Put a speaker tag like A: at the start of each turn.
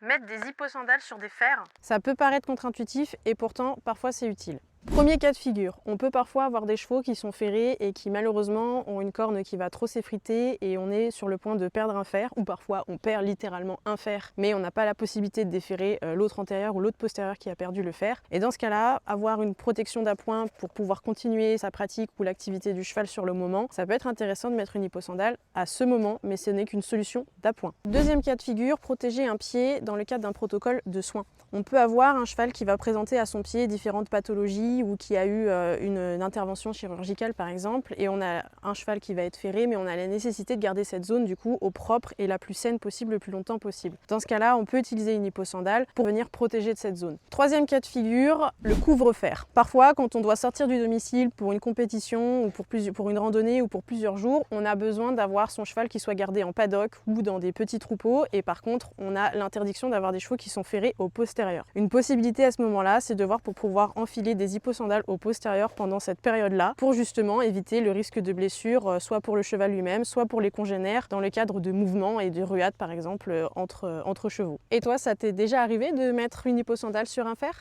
A: Mettre des hipposandales sur des fers?
B: Ça peut paraître contre-intuitif et pourtant parfois c'est utile. Premier cas de figure, on peut parfois avoir des chevaux qui sont ferrés et qui malheureusement ont une corne qui va trop s'effriter et on est sur le point de perdre un fer, ou parfois on perd littéralement un fer mais on n'a pas la possibilité de déferrer l'autre antérieur ou l'autre postérieur qui a perdu le fer. Et dans ce cas-là, avoir une protection d'appoint pour pouvoir continuer sa pratique ou l'activité du cheval sur le moment, ça peut être intéressant de mettre une hipposandale à ce moment, mais ce n'est qu'une solution d'appoint. Deuxième cas de figure, protéger un pied dans le cadre d'un protocole de soins. On peut avoir un cheval qui va présenter à son pied différentes pathologies ou qui a eu une intervention chirurgicale par exemple, et on a un cheval qui va être ferré, mais on a la nécessité de garder cette zone du coup au propre et la plus saine possible le plus longtemps possible. Dans ce cas-là, on peut utiliser une hipposandale pour venir protéger de cette zone. Troisième cas de figure, le couvre-fer. Parfois, quand on doit sortir du domicile pour une compétition ou pour une randonnée ou pour plusieurs jours, on a besoin d'avoir son cheval qui soit gardé en paddock ou dans des petits troupeaux, et par contre, on a l'interdiction d'avoir des chevaux qui sont ferrés au postérieur. Une possibilité à ce moment-là, c'est de voir pour pouvoir enfiler des hipposandales au postérieur pendant cette période-là, pour justement éviter le risque de blessure, soit pour le cheval lui-même, soit pour les congénères, dans le cadre de mouvements et de ruades par exemple entre chevaux. Et toi, ça t'est déjà arrivé de mettre une hipposandale sur un fer ?